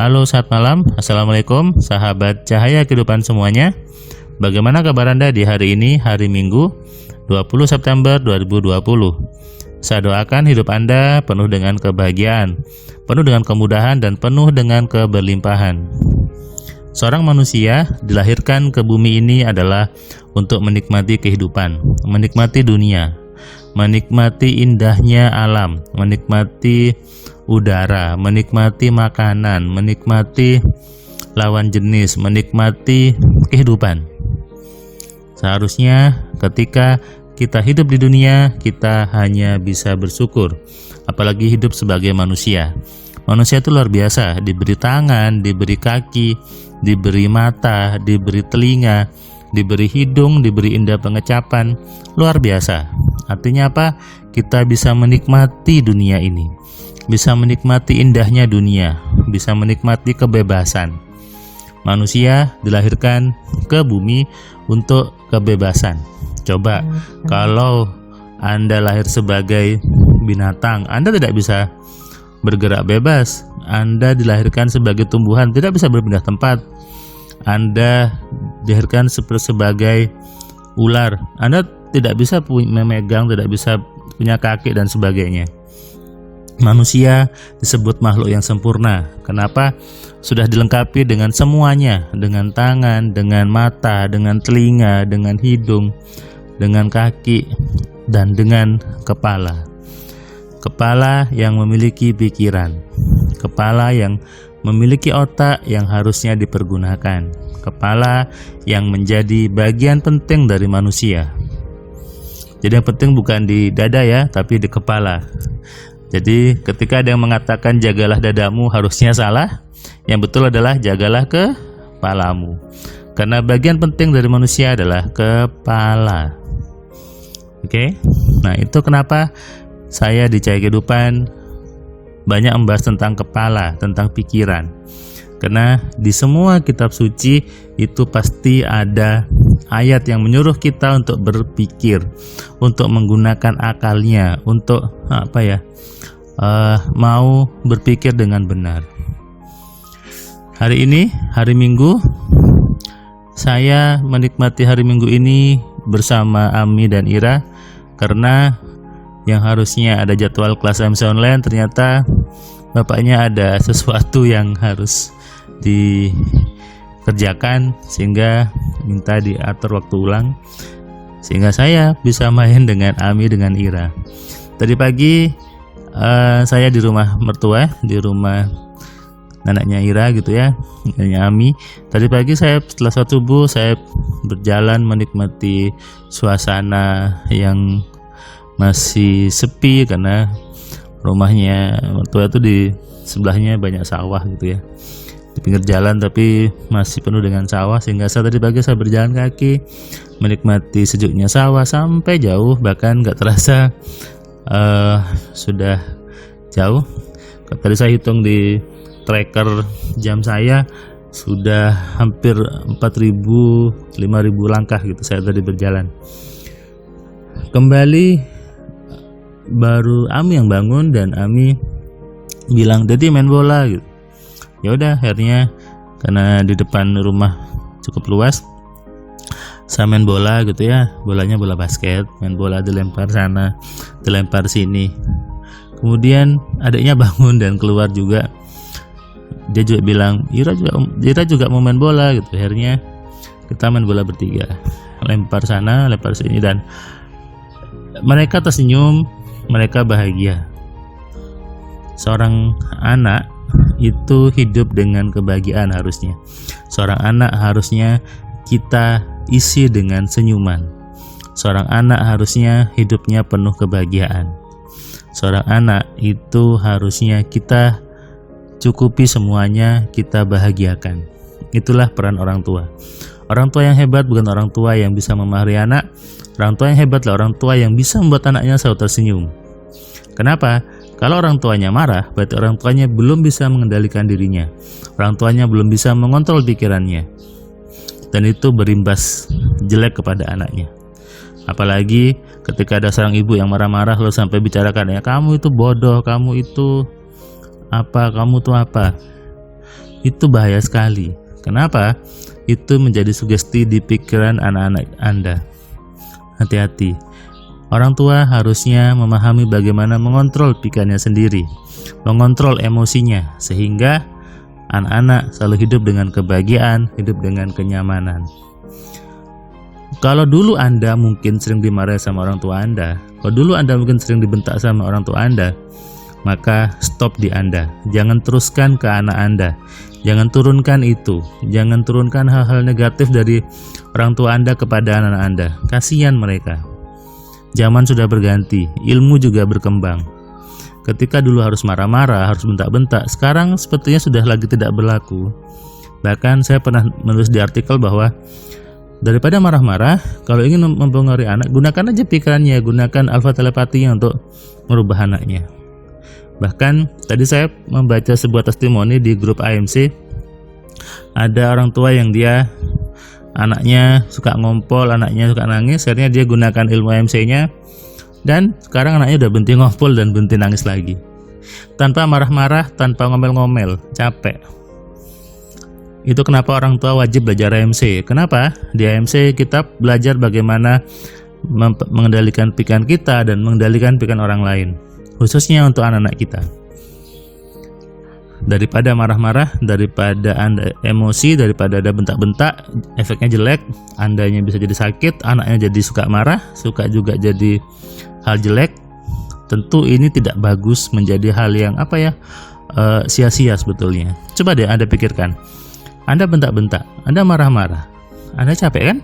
Halo, selamat malam. Assalamualaikum, sahabat cahaya kehidupan semuanya. Bagaimana kabar Anda di hari ini, hari Minggu, 20 September 2020? Saya doakan hidup Anda penuh dengan kebahagiaan, penuh dengan kemudahan, dan penuh dengan keberlimpahan. Seorang manusia dilahirkan ke bumi ini adalah untuk menikmati kehidupan, menikmati dunia, menikmati indahnya alam, menikmati udara, menikmati makanan, menikmati lawan jenis, menikmati kehidupan. Seharusnya ketika kita hidup di dunia, kita hanya bisa bersyukur, apalagi hidup sebagai manusia. Manusia itu luar biasa, diberi tangan, diberi kaki, diberi mata, diberi telinga, diberi hidung, diberi indera pengecapan. Luar biasa. Artinya apa? Kita bisa menikmati dunia ini, bisa menikmati indahnya dunia, bisa menikmati kebebasan. Manusia dilahirkan ke bumi untuk kebebasan. Coba kalau Anda lahir sebagai binatang, Anda tidak bisa bergerak bebas. Anda dilahirkan sebagai tumbuhan, tidak bisa berpindah tempat. Anda dilahirkan sebagai ular, Anda tidak bisa memegang, tidak bisa punya kaki dan sebagainya. Manusia disebut makhluk yang sempurna. Kenapa? Sudah dilengkapi dengan semuanya, dengan tangan, dengan mata, dengan telinga, dengan hidung, dengan kaki, dan dengan kepala. Kepala yang memiliki pikiran, kepala yang memiliki otak yang harusnya dipergunakan, kepala yang menjadi bagian penting dari manusia. Jadi yang penting bukan di dada ya, tapi di kepala. Jadi ketika ada yang mengatakan jagalah dadamu, harusnya salah. Yang betul adalah jagalah kepalamu. Karena bagian penting dari manusia adalah kepala. Oke? Nah, itu kenapa saya di Cahaya Kehidupan banyak membahas tentang kepala, tentang pikiran. Karena di semua kitab suci itu pasti ada ayat yang menyuruh kita untuk berpikir, untuk menggunakan akalnya, untuk mau berpikir dengan benar. Hari ini, hari Minggu, saya menikmati hari Minggu ini bersama Ami dan Ira, karena yang harusnya ada jadwal kelas MC online, ternyata bapaknya ada sesuatu yang harus dikerjakan, sehingga minta diatur waktu ulang, sehingga saya bisa main dengan Ami dengan Ira. Tadi pagi saya di rumah mertua, di rumah anaknya Ira gitu ya, anaknya Ami. Tadi pagi saya setelah sholat subuh, saya berjalan menikmati suasana yang masih sepi karena rumahnya mertua itu di sebelahnya banyak sawah gitu ya, di pinggir jalan tapi masih penuh dengan sawah, sehingga tadi pagi saya berjalan kaki menikmati sejuknya sawah sampai jauh, bahkan gak terasa sudah jauh. Tadi saya hitung di tracker jam saya sudah hampir 4.000-5.000 langkah gitu saya tadi berjalan. Kembali baru Ami yang bangun dan Ami bilang, "Dedi main bola," gitu. Ya udah, akhirnya karena di depan rumah cukup luas, saya main bola gitu ya. Bolanya bola basket, main bola dilempar sana, dilempar sini. Kemudian adiknya bangun dan keluar juga. Dia juga bilang, Ira juga mau main bola gitu. Akhirnya kita main bola bertiga, lempar sana, lempar sini, dan mereka tersenyum, mereka bahagia. Seorang anak itu hidup dengan kebahagiaan harusnya. Seorang anak harusnya kita isi dengan senyuman. Seorang anak harusnya hidupnya penuh kebahagiaan. Seorang anak itu harusnya kita cukupi semuanya, kita bahagiakan. Itulah peran orang tua. Orang tua yang hebat bukan orang tua yang bisa memarahi anak. Orang tua yang hebat adalah orang tua yang bisa membuat anaknya selalu tersenyum. Kenapa? Kalau orang tuanya marah, berarti orang tuanya belum bisa mengendalikan dirinya. Orang tuanya belum bisa mengontrol pikirannya. Dan itu berimbas jelek kepada anaknya. Apalagi ketika ada seorang ibu yang marah-marah lalu sampai bicarakan, ya kamu itu bodoh, kamu itu apa, kamu tuh apa. Itu bahaya sekali. Kenapa? Itu menjadi sugesti di pikiran anak-anak Anda. Hati-hati. Orang tua harusnya memahami bagaimana mengontrol pikirannya sendiri, mengontrol emosinya, sehingga anak-anak selalu hidup dengan kebahagiaan, hidup dengan kenyamanan. Kalau dulu Anda mungkin sering dimarahi sama orang tua Anda, kalau dulu Anda mungkin sering dibentak sama orang tua Anda, maka stop di Anda. Jangan teruskan ke anak Anda. Jangan turunkan itu. Jangan turunkan hal-hal negatif dari orang tua Anda kepada anak-anak Anda. Kasihan mereka. Zaman sudah berganti, ilmu juga berkembang. Ketika dulu harus marah-marah, harus bentak-bentak, sekarang sepertinya sudah lagi tidak berlaku. Bahkan saya pernah menulis di artikel bahwa daripada marah-marah, kalau ingin mempengaruhi anak, gunakan aja pikirannya, gunakan alfa telepatinya untuk merubah anaknya. Bahkan tadi saya membaca sebuah testimoni di grup AMC. Ada orang tua yang dia anaknya suka ngompol, anaknya suka nangis, akhirnya dia gunakan ilmu AMC-nya, dan sekarang anaknya udah berhenti ngompol dan berhenti nangis lagi. Tanpa marah-marah, tanpa ngomel-ngomel, capek. Itu kenapa orang tua wajib belajar AMC. Kenapa? Di AMC kita belajar bagaimana mengendalikan pikiran kita dan mengendalikan pikiran orang lain, khususnya untuk anak-anak kita. Daripada marah-marah, daripada Anda emosi, daripada ada bentak-bentak, efeknya jelek, Andanya bisa jadi sakit, anaknya jadi suka marah, suka juga jadi hal jelek. Tentu ini tidak bagus, menjadi hal yang sia-sia sebetulnya. Coba deh Anda pikirkan, Anda bentak-bentak, Anda marah-marah, Anda capek kan?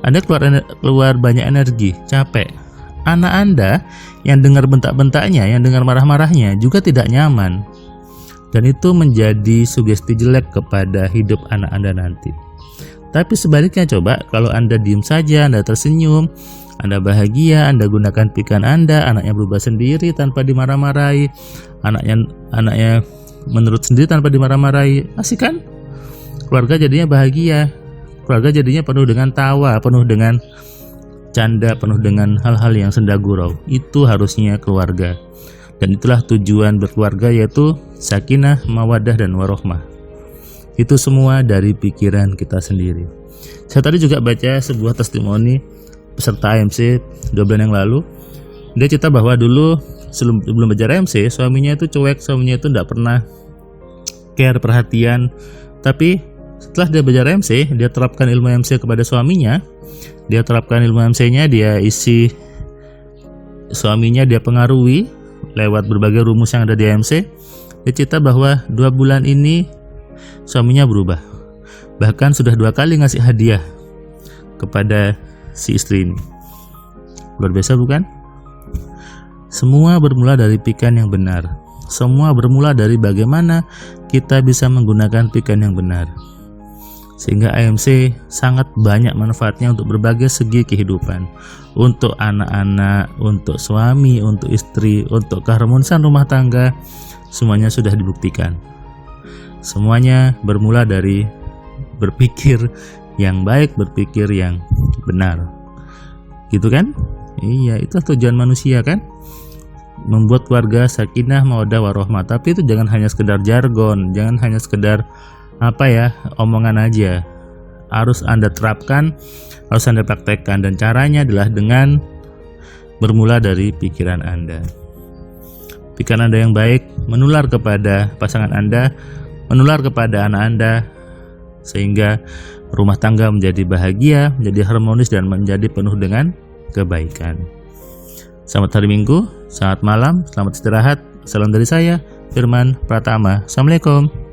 Anda keluar banyak energi, capek. Anak Anda yang dengar bentak-bentaknya, yang dengar marah-marahnya juga tidak nyaman. Dan itu menjadi sugesti jelek kepada hidup anak Anda nanti. Tapi sebaliknya coba, kalau Anda diam saja, Anda tersenyum, Anda bahagia, Anda gunakan pikiran Anda, anaknya berubah sendiri tanpa dimarah-marahi, anaknya menurut sendiri tanpa dimarah-marahi, asik kan? Keluarga jadinya bahagia, keluarga jadinya penuh dengan tawa, penuh dengan canda, penuh dengan hal-hal yang senda gurau. Itu harusnya keluarga. Dan itulah tujuan berkeluarga, yaitu sakinah, mawaddah, dan warohmah. Itu semua dari pikiran kita sendiri. Saya tadi juga baca sebuah testimoni peserta AMC 2 bulan yang lalu. Dia cerita bahwa dulu sebelum belajar AMC, suaminya itu cuek, suaminya itu tidak pernah care, perhatian. Tapi setelah dia belajar AMC, dia terapkan ilmu AMC kepada suaminya. Dia terapkan ilmu AMC-nya, dia isi suaminya, dia pengaruhi lewat berbagai rumus yang ada di AMC. Dia cerita bahwa 2 bulan ini suaminya berubah. Bahkan sudah 2 kali ngasih hadiah kepada si istri ini. Luar biasa bukan? Semua bermula dari pikiran yang benar. Semua bermula dari bagaimana kita bisa menggunakan pikiran yang benar. Sehingga AMC sangat banyak manfaatnya untuk berbagai segi kehidupan. Untuk anak-anak, untuk suami, untuk istri, untuk keharmonisan rumah tangga, semuanya sudah dibuktikan. Semuanya bermula dari berpikir yang baik, berpikir yang benar. Gitu kan? Iya, itu tujuan manusia kan? Membuat keluarga sakinah, mawaddah, warohmah. Tapi itu jangan hanya sekedar jargon, jangan hanya sekedar omongan aja. Harus Anda terapkan, harus Anda praktekkan, dan caranya adalah dengan bermula dari pikiran Anda. Pikiran Anda yang baik menular kepada pasangan Anda, menular kepada anak Anda, sehingga rumah tangga menjadi bahagia, menjadi harmonis, dan menjadi penuh dengan kebaikan. Selamat hari Minggu, selamat malam, selamat istirahat. Salam dari saya, Firman Pratama. Assalamualaikum.